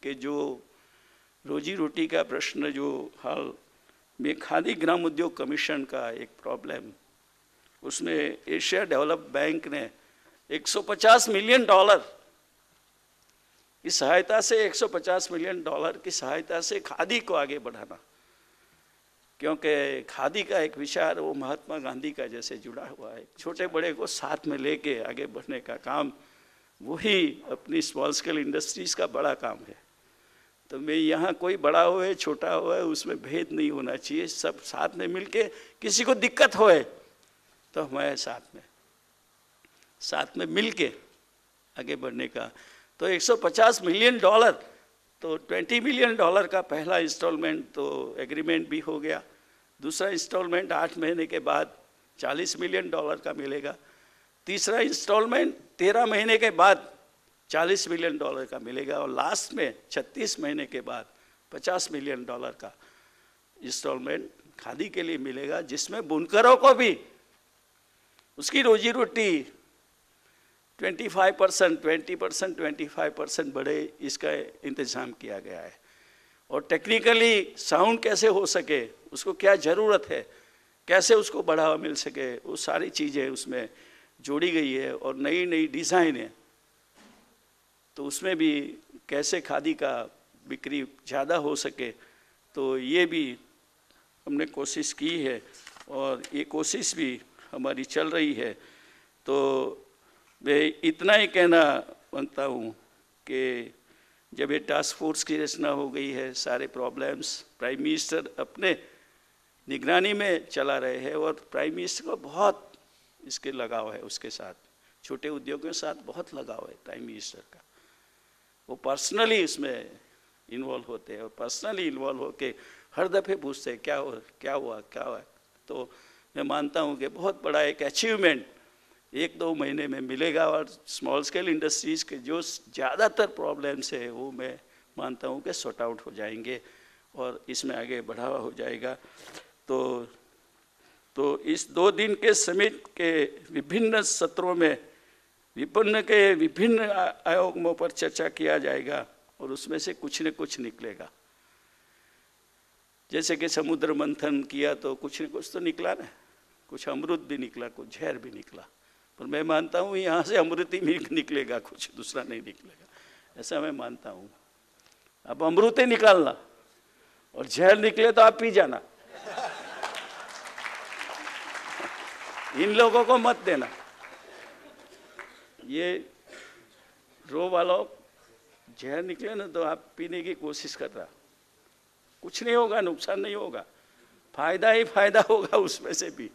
कि जो रोजी रोटी का प्रश्न जो हाल में खादी ग्राम उद्योग कमीशन का एक प्रॉब्लम, उसमें एशिया डेवलप बैंक ने 150 मिलियन डॉलर की सहायता से 150 मिलियन डॉलर की सहायता से खादी को आगे बढ़ाना, क्योंकि खादी का एक विचार वो महात्मा गांधी का जैसे जुड़ा हुआ है, छोटे बड़े को साथ में लेके आगे बढ़ने का काम, वही अपनी स्मॉल स्केल इंडस्ट्रीज का बड़ा काम है। तो मैं यहाँ कोई बड़ा होए छोटा होए उसमें भेद नहीं होना चाहिए, सब साथ में मिलके, किसी को दिक्कत होए तो हमारे साथ में मिलके आगे बढ़ने का। तो 150 मिलियन डॉलर, तो 20 मिलियन डॉलर का पहला इंस्टॉलमेंट तो एग्रीमेंट भी हो गया, दूसरा इंस्टॉलमेंट 8 महीने के बाद 40 मिलियन डॉलर का मिलेगा, तीसरा इंस्टॉलमेंट 13 महीने के बाद 40 मिलियन डॉलर का मिलेगा, और लास्ट में 36 महीने के बाद 50 मिलियन डॉलर का इंस्टॉलमेंट खादी के लिए मिलेगा, जिसमें बुनकरों को भी उसकी रोजी रोटी 25% 25% बढ़े, इसका इंतज़ाम किया गया है। और टेक्निकली साउंड कैसे हो सके, उसको क्या ज़रूरत है, कैसे उसको बढ़ावा मिल सके, वो सारी चीज़ें उसमें जोड़ी गई है। और नई नई डिज़ाइन है, तो उसमें भी कैसे खादी का बिक्री ज़्यादा हो सके, तो ये भी हमने कोशिश की है और ये कोशिश भी हमारी चल रही है। तो मैं इतना ही कहना मांगता हूँ कि जब ये टास्क फोर्स की रचना हो गई है, सारे प्रॉब्लम्स प्राइम मिनिस्टर अपने निगरानी में चला रहे हैं, और प्राइम मिनिस्टर को बहुत इसके लगाव है, उसके साथ छोटे उद्योगों के साथ बहुत लगाव है प्राइम मिनिस्टर का। वो पर्सनली इसमें इन्वॉल्व होते हैं और पर्सनली इन्वॉल्व होके हर दफ़े पूछते हैं क्या हुआ। तो मैं मानता हूँ कि बहुत बड़ा एक अचीवमेंट 1-2 महीने में मिलेगा, और स्मॉल स्केल इंडस्ट्रीज़ के जो ज़्यादातर प्रॉब्लम्स है वो मैं मानता हूँ कि सॉर्ट आउट हो जाएंगे और इसमें आगे बढ़ावा हो जाएगा। तो इस 2 दिन के समिट के विभिन्न सत्रों में विपन्न के विभिन्न आयोगों पर चर्चा किया जाएगा, और उसमें से कुछ न कुछ निकलेगा। जैसे कि समुद्र मंथन किया तो कुछ न कुछ तो निकला ना, कुछ अमृत भी निकला, कुछ जहर भी निकला, पर मैं मानता हूँ यहाँ से अमृत ही निकलेगा, कुछ दूसरा नहीं निकलेगा, ऐसा मैं मानता हूँ। अब अमृत ही निकालना और जहर निकले तो आप पी जाना, इन लोगों को मत देना। ये रो वालों जहर निकले ना तो आप पीने की कोशिश कर रहा, कुछ नहीं होगा, नुकसान नहीं होगा, फायदा ही फायदा होगा उसमें से भी,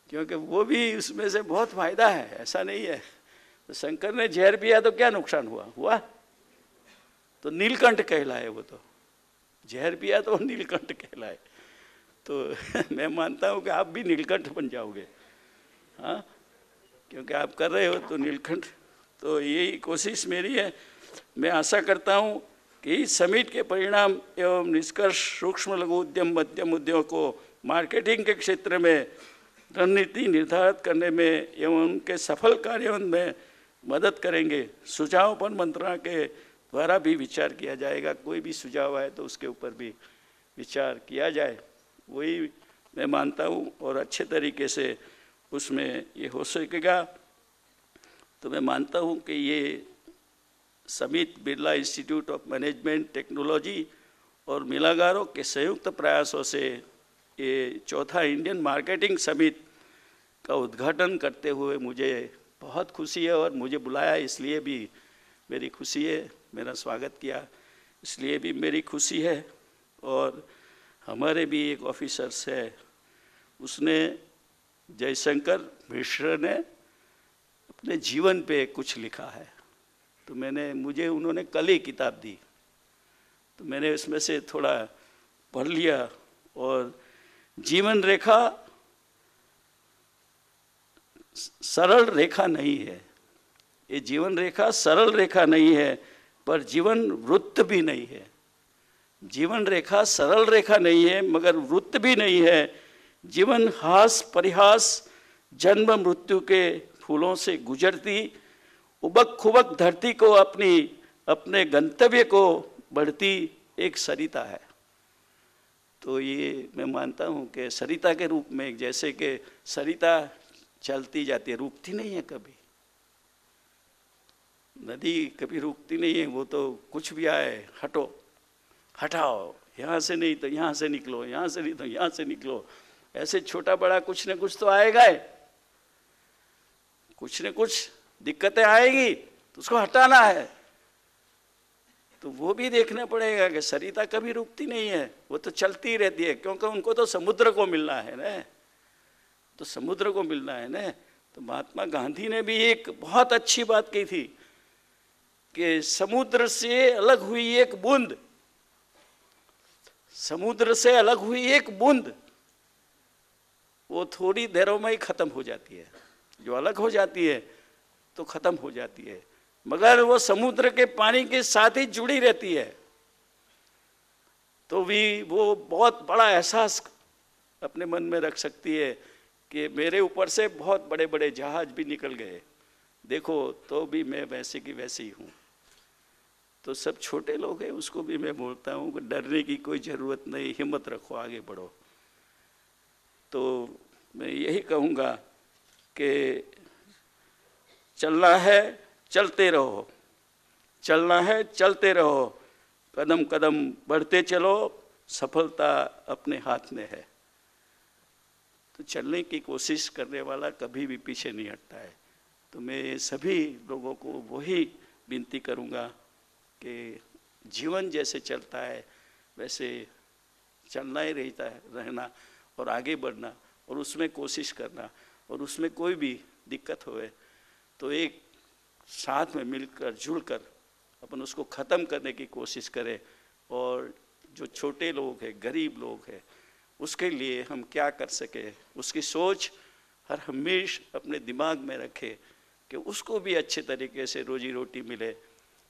क्योंकि वो भी उसमें से बहुत फायदा है, ऐसा नहीं है। तो शंकर ने जहर पिया तो क्या नुकसान हुआ? तो नीलकंठ कहलाए वो, तो जहर पिया तो नीलकंठ कहलाए। तो मैं मानता हूँ कि आप भी नीलकंठ बन जाओगे, हाँ, क्योंकि आप कर रहे हो तो नीलकंठ। तो यही कोशिश मेरी है। मैं आशा करता हूँ कि इस समिट के परिणाम एवं निष्कर्ष सूक्ष्म लघु उद्यम मध्यम उद्योग को मार्केटिंग के क्षेत्र में रणनीति निर्धारित करने में एवं उनके सफल कार्यान्वयन में मदद करेंगे। सुझाव पर मंत्रणा के द्वारा भी विचार किया जाएगा, कोई भी सुझाव आए तो उसके ऊपर भी विचार किया जाए, वही मैं मानता हूँ, और अच्छे तरीके से उसमें ये हो सकेगा। तो मैं मानता हूँ कि ये summit Birla institute of management technology और मिलागारों के संयुक्त प्रयासों से ये चौथा इंडियन मार्केटिंग समिट का उद्घाटन करते हुए मुझे बहुत खुशी है, और मुझे बुलाया इसलिए भी मेरी खुशी है, मेरा स्वागत किया इसलिए भी मेरी खुशी है। और हमारे भी एक ऑफिसर्स है, उसने जयशंकर मिश्र ने अपने जीवन पे कुछ लिखा है, तो मुझे उन्होंने कल ही किताब दी, तो मैंने उसमें से थोड़ा पढ़ लिया। और जीवन रेखा सरल रेखा नहीं है, ये जीवन रेखा सरल रेखा नहीं है, पर जीवन वृत्त भी नहीं है। जीवन रेखा सरल रेखा नहीं है मगर वृत्त भी नहीं है। जीवन हास परिहास जन्म मृत्यु के फूलों से गुजरती उबक खुबक धरती को अपनी अपने गंतव्य को बढ़ती एक सरिता है। तो ये मैं मानता हूँ कि सरिता के रूप में, जैसे कि सरिता चलती जाती है, रुकती नहीं है कभी, नदी कभी रुकती नहीं है, वो तो कुछ भी आए हटो हटाओ, यहाँ से नहीं तो यहाँ से निकलो, यहाँ से नहीं तो यहाँ से निकलो, ऐसे छोटा बड़ा कुछ न कुछ तो आएगा है, कुछ न कुछ दिक्कतें आएगी तो उसको हटाना है। तो वो भी देखना पड़ेगा कि सरिता कभी रुकती नहीं है, वो तो चलती रहती है, क्योंकि उनको तो समुद्र को मिलना है ना, तो समुद्र को मिलना है ना। तो महात्मा गांधी ने भी एक बहुत अच्छी बात कही थी कि समुद्र से अलग हुई एक बूंद, समुद्र से अलग हुई एक बूंद वो थोड़ी देरों में ही खत्म हो जाती है, जो अलग हो जाती है तो खत्म हो जाती है, मगर वो समुद्र के पानी के साथ ही जुड़ी रहती है। तो भी वो बहुत बड़ा एहसास अपने मन में रख सकती है कि मेरे ऊपर से बहुत बड़े बड़े जहाज भी निकल गए, देखो तो भी मैं वैसे की वैसे ही हूँ। तो सब छोटे लोग हैं, उसको भी मैं बोलता हूँ कि डरने की कोई ज़रूरत नहीं, हिम्मत रखो, आगे बढ़ो। तो मैं यही कहूँगा कि चलना है चलते रहो, चलना है चलते रहो, कदम कदम बढ़ते चलो, सफलता अपने हाथ में है। तो चलने की कोशिश करने वाला कभी भी पीछे नहीं हटता है। तो मैं सभी लोगों को वही विनती करूँगा कि जीवन जैसे चलता है वैसे चलना ही रहना और आगे बढ़ना और उसमें कोशिश करना, और उसमें कोई भी दिक्कत होए तो एक साथ में मिलकर जुड़कर अपन उसको ख़त्म करने की कोशिश करें। और जो छोटे लोग हैं, गरीब लोग हैं, उसके लिए हम क्या कर सके, उसकी सोच हर हमेशा अपने दिमाग में रखे कि उसको भी अच्छे तरीके से रोजी रोटी मिले,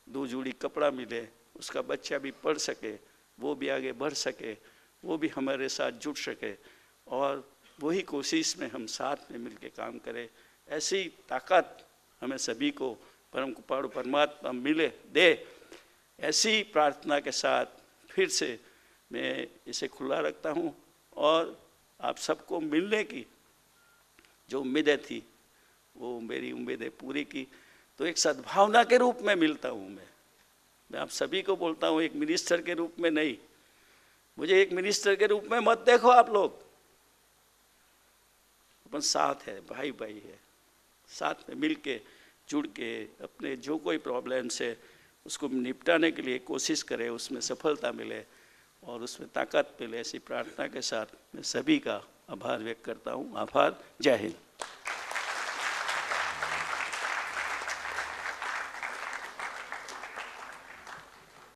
2 जोड़ी कपड़ा मिले, उसका बच्चा भी पढ़ सके, वो भी आगे बढ़ सके, वो भी हमारे साथ जुड़ सके, और वही कोशिश में हम साथ में मिलके काम करें। ऐसी ताकत हमें सभी को परम कृपालु परमात्मा मिले दे, ऐसी प्रार्थना के साथ फिर से मैं इसे खुला रखता हूँ। और आप सबको मिलने की जो उम्मीदें थी वो मेरी उम्मीदें पूरी की। तो एक सद्भावना के रूप में मिलता हूँ मैं आप सभी को बोलता हूँ, एक मिनिस्टर के रूप में नहीं। मुझे एक मिनिस्टर के रूप में मत देखो आप लोग, अपन साथ है, भाई भाई है, साथ में मिल के जुड़ के अपने जो कोई प्रॉब्लम्स है उसको निपटाने के लिए कोशिश करें, उसमें सफलता मिले और उसमें ताकत मिले। ऐसी प्रार्थना के साथ मैं सभी का आभार व्यक्त करता हूँ। आभार। जय हिंद।